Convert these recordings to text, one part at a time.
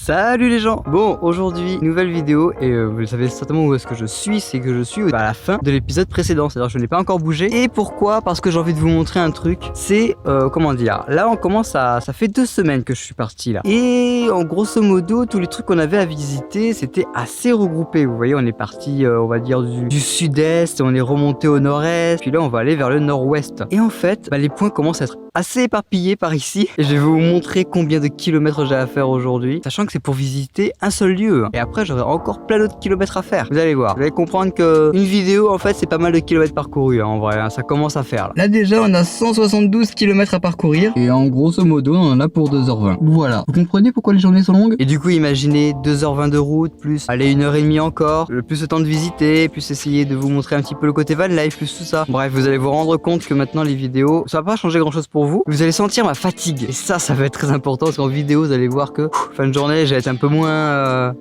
Salut les gens. Bon, aujourd'hui, nouvelle vidéo et vous savez certainement où est-ce que je suis. C'est que je suis à la fin de l'épisode précédent. C'est-à-dire que je n'ai pas encore bougé. Et pourquoi? Parce que j'ai envie de vous montrer un truc. C'est, comment dire, là on commence à... Ça fait 2 semaines que je suis parti là. Et en grosso modo, tous les trucs qu'on avait à visiter, c'était assez regroupé. Vous voyez, on est parti, on va dire, du sud-est, on est remonté au nord-est. Puis là, on va aller vers le nord-ouest. Et en fait, les points commencent à être assez éparpillés par ici. Et je vais vous montrer combien de kilomètres j'ai à faire aujourd'hui. Sachant que c'est pour visiter un seul lieu. Et après, j'aurai encore plein d'autres kilomètres à faire. Vous allez voir. Vous allez comprendre que une vidéo, en fait, c'est pas mal de kilomètres parcourus, en vrai. Ça commence à faire. Là, déjà, on a 172 kilomètres à parcourir. Et en grosso modo, on en a pour 2h20. Voilà. Vous comprenez pourquoi les journées sont longues? Et du coup, imaginez 2h20 de route, plus, allez, 1h30 encore. Plus le temps de visiter, plus essayer de vous montrer un petit peu le côté van life, plus tout ça. Bref, vous allez vous rendre compte que maintenant, les vidéos, ça va pas changer grand chose pour vous. Vous allez sentir ma fatigue. Et ça va être très important parce qu'en vidéo, vous allez voir que fin de journée, j'ai été un peu moins...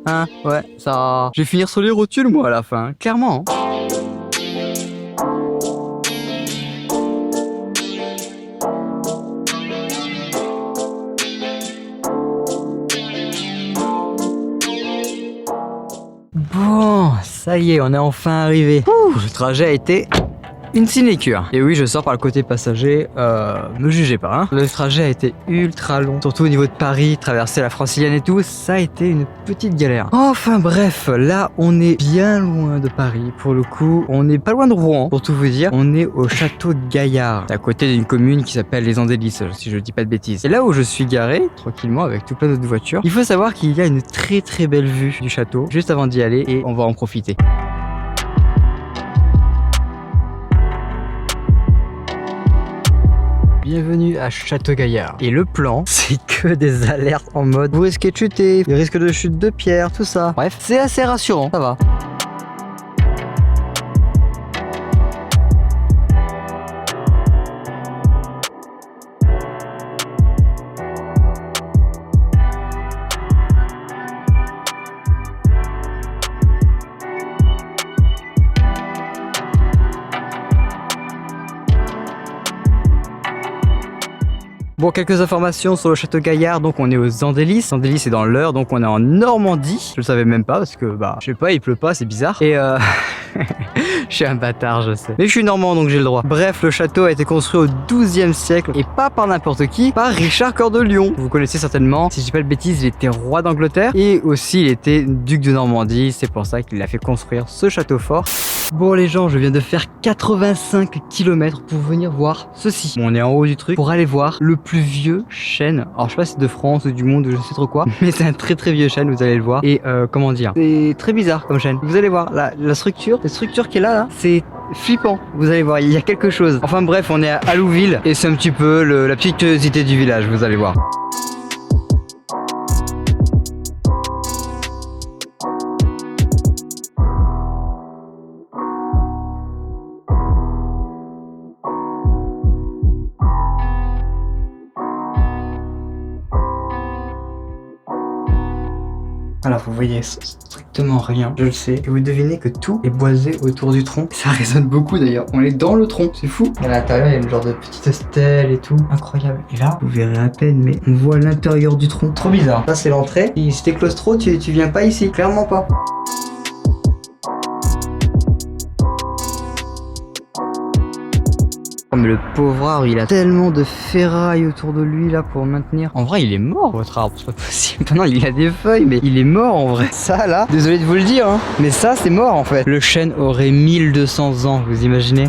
ouais, ça... Je vais finir sur les rotules, moi, à la fin. Clairement. Bon, ça y est, on est enfin arrivé. Le trajet a été... une sinécure. Et oui, je sors par le côté passager, me jugez pas, hein. Le trajet a été ultra long, surtout au niveau de Paris, traverser la Francilienne et tout, ça a été une petite galère. Enfin bref, là, on est bien loin de Paris. Pour le coup, on n'est pas loin de Rouen, pour tout vous dire. On est au château de Gaillard, à côté d'une commune qui s'appelle les Andelys, si je dis pas de bêtises. Et là où je suis garé, tranquillement, avec tout plein d'autres voitures, il faut savoir qu'il y a une très très belle vue du château, juste avant d'y aller, et on va en profiter. Bienvenue à Château-Gaillard. Et le plan, c'est que des alertes en mode vous risquez de chuter, il risque de chute de pierre, tout ça. Bref, c'est assez rassurant, ça va. Bon, quelques informations sur le château Gaillard. Donc on est aux Andelys. Andelys c'est dans l'Eure, donc on est en Normandie. Je le savais même pas parce que je sais pas, il pleut pas, c'est bizarre. Et je suis un bâtard, je sais. Mais je suis normand donc j'ai le droit. Bref, le château a été construit au XIIe siècle et pas par n'importe qui, par Richard Cœur de Lion. Vous connaissez certainement. Si je dis pas de bêtises, il était roi d'Angleterre et aussi il était duc de Normandie. C'est pour ça qu'il a fait construire ce château fort. Bon les gens, je viens de faire 85 km pour venir voir ceci. Bon, on est en haut du truc pour aller voir le plus vieux chêne. Alors je sais pas si c'est de France ou du monde ou je sais trop quoi, mais c'est un très très vieux chêne, vous allez le voir. Et comment dire, c'est très bizarre comme chêne. Vous allez voir la structure qui est là, c'est flippant. Vous allez voir, il y a quelque chose. Enfin bref, on est à Allouville et c'est un petit peu la petite curiosité du village, vous allez voir. Voilà, vous voyez strictement rien, je le sais. Et vous devinez que tout est boisé autour du tronc. Ça résonne beaucoup d'ailleurs. On est dans le tronc, c'est fou. À l'intérieur, il y a une genre de petite stèle et tout. Incroyable. Et là, vous verrez à peine, mais on voit l'intérieur du tronc. Trop bizarre. Ça, c'est l'entrée. Si t'es claustro, tu viens pas ici. Clairement pas. Mais le pauvre arbre, il a tellement de ferraille autour de lui là pour maintenir. En vrai, il est mort votre arbre, c'est pas possible. Non, il a des feuilles, mais il est mort en vrai. Ça là, désolé de vous le dire, hein, mais ça c'est mort en fait. Le chêne aurait 1200 ans, vous imaginez?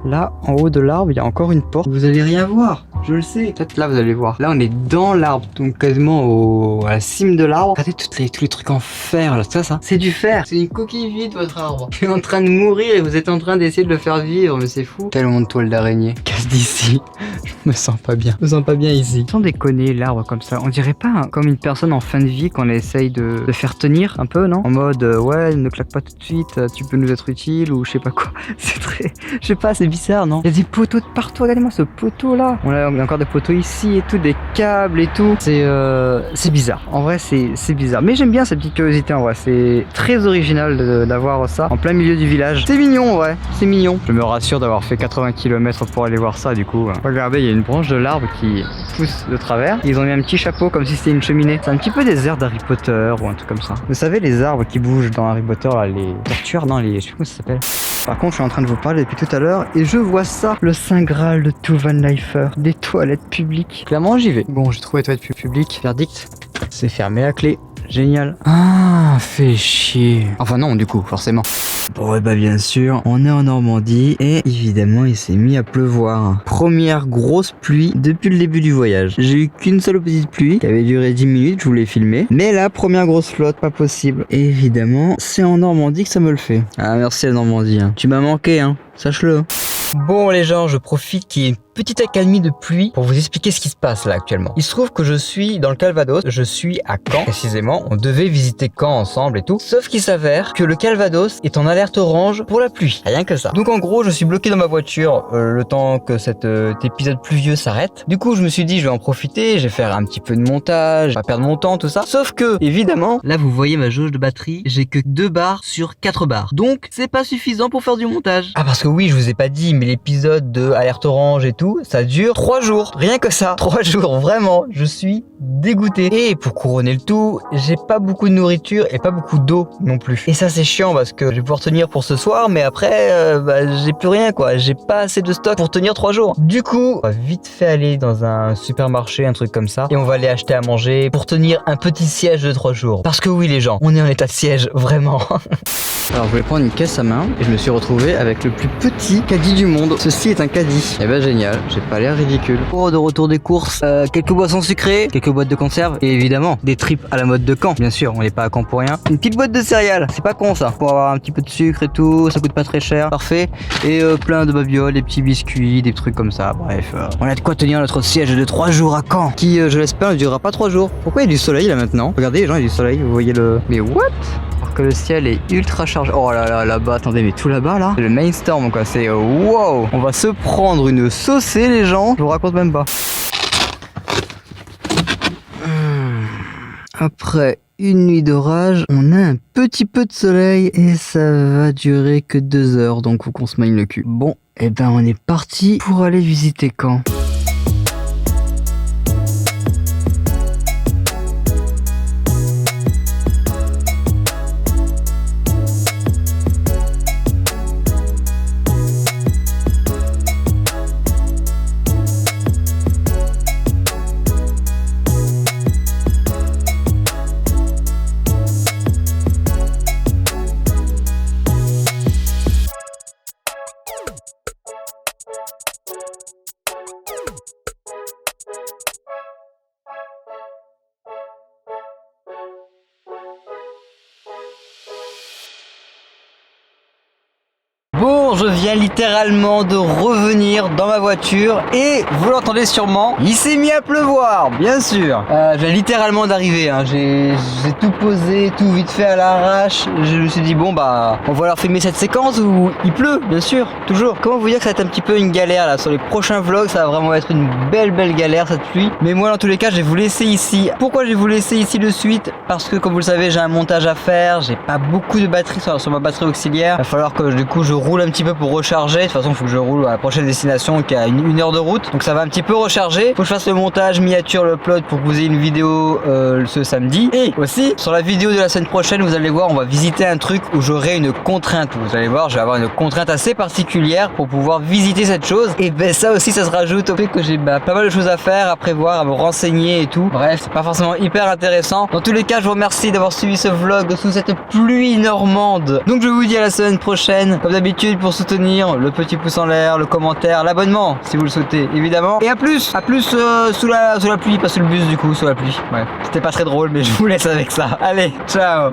Là, en haut de l'arbre, il y a encore une porte. Vous allez rien voir, je le sais. Peut-être là, vous allez voir. Là, on est dans l'arbre, donc quasiment à la cime de l'arbre. Regardez tous les trucs en fer, là. Ça, c'est du fer. C'est une coquille vide, votre arbre. Il est en train de mourir et vous êtes en train d'essayer de le faire vivre, mais c'est fou. Tellement de toiles d'araignée. Casse d'ici. Je me sens pas bien. Je me sens pas bien ici. Sans déconner, l'arbre comme ça, on dirait pas comme une personne en fin de vie qu'on essaye de faire tenir un peu, non? En mode, ouais, ne claque pas tout de suite, tu peux nous être utile ou je sais pas quoi. C'est très... Je sais pas, c'est bizarre, non? Il y a des poteaux de partout, regardez-moi ce poteau là. On a encore des poteaux ici et tout, des câbles et tout. C'est bizarre. En vrai, c'est bizarre. Mais j'aime bien cette petite curiosité en vrai. C'est très original d'avoir ça en plein milieu du village. C'est mignon en vrai, c'est mignon. Je me rassure d'avoir fait 80 km pour aller voir ça du coup. Regardez, il y a une branche de l'arbre qui pousse de travers. Ils ont mis un petit chapeau comme si c'était une cheminée. C'est un petit peu des airs d'Harry Potter ou un truc comme ça. Vous savez les arbres qui bougent dans Harry Potter là, les tortues, non, les... je sais pas comment ça s'appelle. Par contre, je suis en train de vous parler depuis tout à l'heure et je vois ça, le Saint Graal de tout Van Lifer, des toilettes publiques. Clairement, j'y vais. Bon, j'ai trouvé les toilettes publiques. Verdict, c'est fermé à clé. Génial. Ah, fait chier. Enfin non, du coup, forcément. Bon, et bah bien sûr, on est en Normandie et évidemment, il s'est mis à pleuvoir. Première grosse pluie depuis le début du voyage. J'ai eu qu'une seule petite pluie qui avait duré 10 minutes, je vous l'ai filmé. Mais la première grosse flotte, pas possible. Et évidemment, c'est en Normandie que ça me le fait. Ah, merci la Normandie. Hein. Tu m'as manqué, hein. Sache-le. Bon les gens, je profite qu'il y ait une petite accalmie de pluie pour vous expliquer ce qui se passe là actuellement. Il se trouve que je suis dans le Calvados, je suis à Caen précisément. On devait visiter Caen ensemble et tout. Sauf qu'il s'avère que le Calvados est en alerte orange pour la pluie. Rien que ça. Donc en gros, je suis bloqué dans ma voiture le temps que cet épisode pluvieux s'arrête. Du coup, je me suis dit, je vais en profiter, je vais faire un petit peu de montage, pas perdre mon temps, tout ça. Sauf que, évidemment, là vous voyez ma jauge de batterie, j'ai que 2 barres sur 4 barres. Donc c'est pas suffisant pour faire du montage. Ah parce que oui, je vous ai pas dit, mais l'épisode de alerte orange et tout, ça dure 3 jours. Rien que ça, 3 jours, vraiment, je suis dégoûté. Et pour couronner le tout, j'ai pas beaucoup de nourriture et pas beaucoup d'eau non plus. Et ça c'est chiant parce que je vais pouvoir tenir pour ce soir, mais après, j'ai plus rien quoi. J'ai pas assez de stock pour tenir 3 jours. Du coup, on va vite fait aller dans un supermarché, un truc comme ça, et on va aller acheter à manger pour tenir un petit siège de 3 jours. Parce que oui les gens, on est en état de siège, vraiment. Alors je voulais prendre une caisse à main et je me suis retrouvé avec le plus petit caddie du monde. Ceci est un caddie. Et ben génial, j'ai pas l'air ridicule. Oh, de retour des courses, quelques boissons sucrées, quelques boîtes de conserve et évidemment des tripes à la mode de Caen. Bien sûr, on n'est pas à Caen pour rien. Une petite boîte de céréales, c'est pas con ça. Pour avoir un petit peu de sucre et tout, ça coûte pas très cher. Parfait. Et plein de babioles, des petits biscuits, des trucs comme ça. Bref, on a de quoi tenir notre siège de 3 jours à Caen. Qui, je l'espère, ne durera pas 3 jours. Pourquoi il y a du soleil là maintenant? Regardez les gens, il y a du soleil, vous voyez le... Mais what? Alors que le ciel est ultra chargé. Oh là là, là-bas, attendez, mais tout là-bas là, c'est le main storm quoi, c'est wow. On va se prendre une saucée les gens, je vous raconte même pas. Après une nuit d'orage, on a un petit peu de soleil et ça va durer que 2 heures, donc faut qu'on se mine le cul. Bon, et ben on est parti pour aller visiter Caen. Bon, je viens littéralement de revenir dans ma voiture et vous l'entendez sûrement, il s'est mis à pleuvoir, bien sûr. Je viens littéralement d'arriver, hein. J'ai tout posé, tout vite fait à l'arrache. Je me suis dit bon bah on va leur filmer cette séquence où il pleut, bien sûr, toujours. Comment vous dire que ça va être un petit peu une galère là sur les prochains vlogs, ça va vraiment être une belle galère cette pluie. Mais moi dans tous les cas je vais vous laisser ici. Pourquoi je vais vous laisser ici de suite? Parce que comme vous le savez j'ai un montage à faire, j'ai pas beaucoup de batterie sur ma batterie auxiliaire. Il va falloir que du coup je roule un petit peu pour recharger. De toute façon il faut que je roule à la prochaine destination qui a une heure de route, donc ça va un petit peu recharger. Faut que je fasse le montage, miniature, le upload pour que vous ayez une vidéo ce samedi. Et aussi sur la vidéo de la semaine prochaine vous allez voir, on va visiter un truc où j'aurai une contrainte. Vous allez voir, je vais avoir une contrainte assez particulière pour pouvoir visiter cette chose. Et ben ça aussi ça se rajoute au fait que j'ai pas mal de choses à faire, à prévoir, à me renseigner et tout. Bref, c'est pas forcément hyper intéressant. Dans tous les cas je vous remercie d'avoir suivi ce vlog sous cette pluie normande. Donc je vous dis à la semaine prochaine. Comme d'habitude, pour soutenir, le petit pouce en l'air, le commentaire, l'abonnement si vous le souhaitez évidemment. Et à plus sous la pluie, pas sous le bus du coup, sous la pluie. Ouais, c'était pas très drôle mais je vous laisse avec ça. Allez, ciao.